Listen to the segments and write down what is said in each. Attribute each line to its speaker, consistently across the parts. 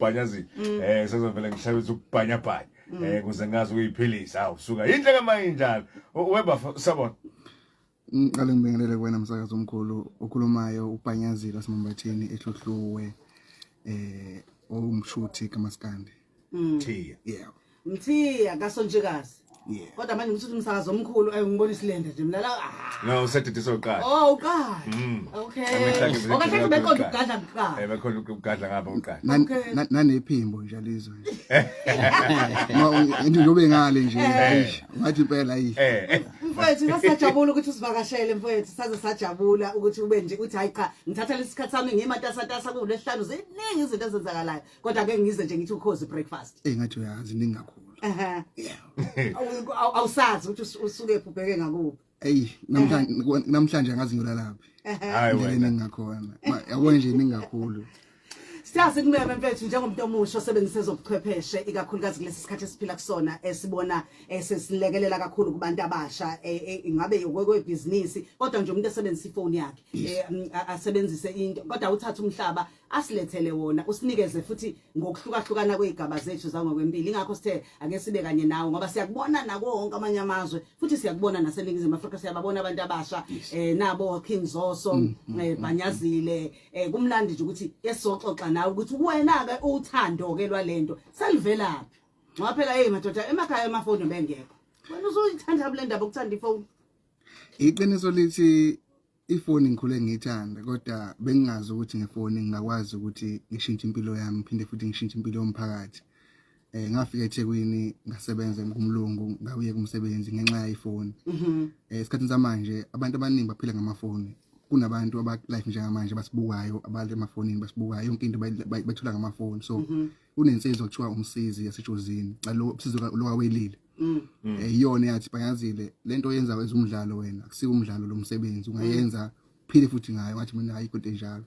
Speaker 1: ukubhanyazi sezovela ngishabisa ukubhanya kuze ngazi ukuyiphilisa hawu suka inhle kama injalo weba sabona
Speaker 2: ngiqale ngibingelele kuwena msakazi omkhulu okhulumayo ubhanyazile wasemambatheni ehlohluwe umshuthi kaMaskandi
Speaker 1: Thiya
Speaker 2: yeah
Speaker 3: Mthiya kaSonjikazi
Speaker 2: yeah
Speaker 3: kodwa manje ngisuthi umsakazo omkhulu ngibona isilenda nje mina la
Speaker 1: no usethe soqala
Speaker 3: oh uqala okay okanye beqonda ukugadla buqala
Speaker 1: bekhona ukugadla ngapha uqala
Speaker 2: nanephimbo nje alizwe nje njobe ngale nje ngathi impela
Speaker 3: mfowethu ngasajabula ukuthi usivakashele mfowethu saze sajabula ukuthi ube nje uthi hayi cha ngithatha lesikhathi sami ngimatasatasa kulesihlanu ziningi izinto ezenzakalayo kodwa ke ngize nje ngithi ukhozi breakfast
Speaker 2: ngathi uyazi ningi kakhulu
Speaker 3: awusazi ukuthi usuke ephubheke ngakuphi
Speaker 2: namhlanje angazi ngiyolalaphi hayi wena ningakhona yabona nje ningakhulu
Speaker 3: Siyazi kumeme mfethu njengomuntu omusha osebenzisa ezobuchwepheshe ikakhulukazi kulesi sikhathi esiphila kusona esibona sesilekelela kakhulu kubantu abasha ingabe yokwebhizinisi kodwa nje umuntu esebenzisa ifoni yakhe asebenzise into kodwa uthatha umhlaba asilethele wona usinikeze futhi ngokuhlukahlukana kweigaba zethu zangokwempilo ingakho sithe ake sibe kanye nawe ngoba siyakubona nako wonke amanye amazwe futhi siyakubona naseNingizimu Afrika siyababona abantu abasha nabo King Zoso Bhanyazile kumnandi nje ukuthi esizoxoxa nawe ukuthi wena ke uthando ke lwalento salivelaphi ngoba phela madoda emakhaya emafoni bengekho wena uzoyithanda le ndaba ukuthanda ifoni
Speaker 2: iqiniso lithi ifoni ngikhule ngiyithanda kodwa bengingazi ukuthi ngefoni ngingakwazi ukuthi ngishintshe impilo yami ngiphinde futhi ngishintshe impilo yomphakathi ngafika eThekwini ngasebenza ngumlungu ngabuye kumsebenzi ngenxa yefoni esikhathini samanje abantu abaningi baphila ngamafoni kunabantu aba life njengamanje basibukayo abale emafonini basibukayo yonke into bayithola ngamafoni so kunensizwa okuthiwa umsizi yasejozini lo umsizi lokawelile iyona yathi Bhanyazile lento yenza kwezumdlalo wena akusika umdlalo lo msebenzi ungayenza phile futhi ngayo wathi mina ayikho into enjalo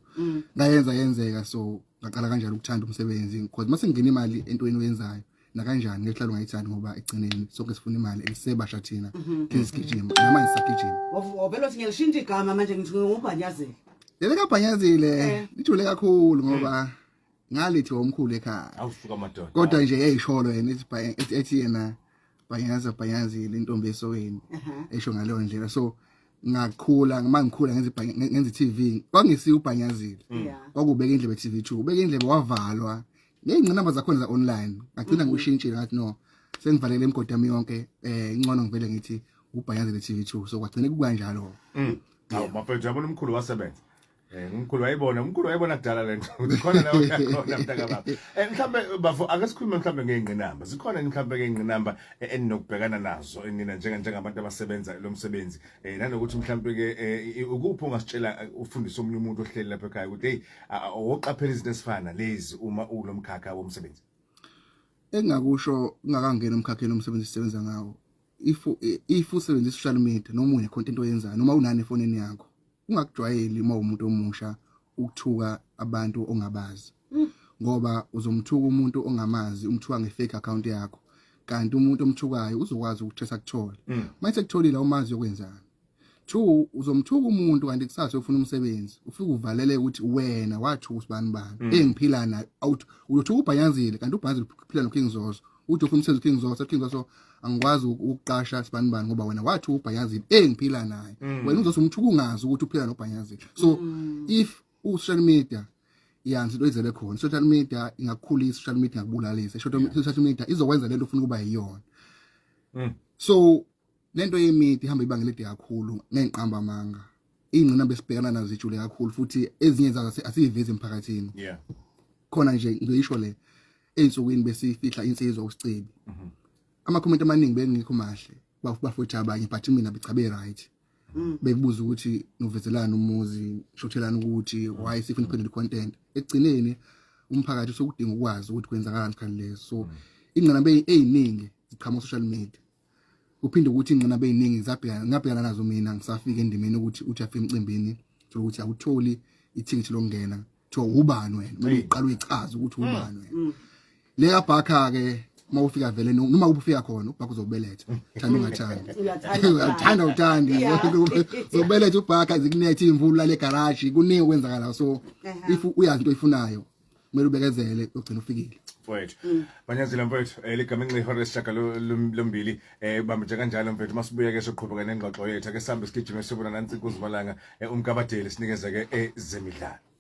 Speaker 2: ngayenza yenzeka so ngaqala kanjalo ukuthanda umsebenzi because mase ngena imali entweni oyenzayo na kanjani ngehlalo ngayithanda ngoba egcineni sonke sifuna imali esebasha thina kesigijima noma isagijima
Speaker 3: wavela uthi ngilishintsha igama manje ngithi ngubhanyazile
Speaker 2: lele kaBhanyazile lijule kakhulu ngoba ngalithi omkhulu ekhaya
Speaker 1: awusuka madoda
Speaker 2: kodwa nje yayisholo yena ethi yena Bhanyazile intombi esokweni esho ngaleyo ndlela so ngakhula mangikhula ngenza TV kwangisiya uBhanyazile kwakubeka indlebe TV2 ubeka indlebe wavalwa ngeyingcinamba zakhona za online ngagcina ngishintshile ngathi no sengivalele imigodi yami yonke ingcono ngivele ngithi uBhanyazile TV2 so kwagcina kukanjalo
Speaker 1: hawu mafethu yabona umkhulu wasebenza umkhulu wayibona kudala lento ukhona la uyakhona mntaka baba mhlambe bafo ake sikhulume mhlambe ngeyingqinamba zikhona mhlambe ngeyingqinamba enokubhekana nazo enina njengabantu abasebenza lo msebenzi nanokuthi mhlambe ke ukuphi ungasitshela ufundise omunye umuntu ohleli lapha ekhaya ukuthi hey oqaphela izinto esifana lezi uma ulomkhakha womsebenzi
Speaker 2: engakusho ungakangena emkhakheni womsebenzi sisebenza ngawo if usebenzisa social media noma une content oyenzayo noma unani efonini yakho ungakujwayeli uma umuntu omusha ukuthuka abantu ongabazi ngoba uzomthuka umuntu ongamazi umthuka ngefake account yakho kanti umuntu omthukayo uzokwazi ukuthesa kuthola mase kutholile umazi yokwenzana 2 uzomthuka umuntu kanti kusasa ufuna umsebenzi ufika uvalele ukuthi wena wathuka usibani engiphila naye uyothuka uBhanyazile kanti uBhanyazile uphila noKing Zoso uthi ufuna umsebenzi King Zoso angikwazi ukuqasha sibani ngoba wena wathi uBhanyazile engiphila naye wena uzosumthuka ungazi ukuthi uphila noBhanyazile so if social media yanzi into izele khona social media ingakukhulisa social media ngakubulalisa social media izokwenza lento ufuna kuba yiyona so lento yemedia ihamba ibanga lede kakhulu ngeqamba amanga ingqinamba esibhekana nazo ijule kakhulu futhi ezinye zazo asiveze emphakathini khona nje ngisho le ensukwini besifihla insizwa usicebi ama-comment amaningi bengikho mahle bafutha abanye but mina bechabe right bekubuza ukuthi novezelana umuzi shothelana ukuthi why sifuna uphendula content egcineni umphakathi usokudinga ukwazi ukuthi kwenzakalani kanjalo so ingqinamba eziningi ziqhamuka social media uphinde ukuthi ingqinamba eziningi ngabhekana nazo mina ngisafika endimeni ukuthi uthi afike emcimbini ukuthi awutholi ithikithi lokungena kuthiwa ubani wena manje uqala uyichaza ukuthi ubani wena le kabhakha ke mawufika vele noma ubufika khona ubhakha uzobeletha thanda ungathanda uthandi zobeletha ubhakha zikunethi imvula le garage kuningi kwenzakala so if uyazi into oyifunayo kumele ubekezele ugcina ufikile.
Speaker 1: Mfowethu Banyanzile mfowethu ligama engihora lesishaka lombili bamba nje kanjalo mfowethu masibuye ke soqhubeka nengxoxo yethu ake sihambe sigijime sibona nansi kuzimalanga umkabadeli sinikeze ke ezemidlalo.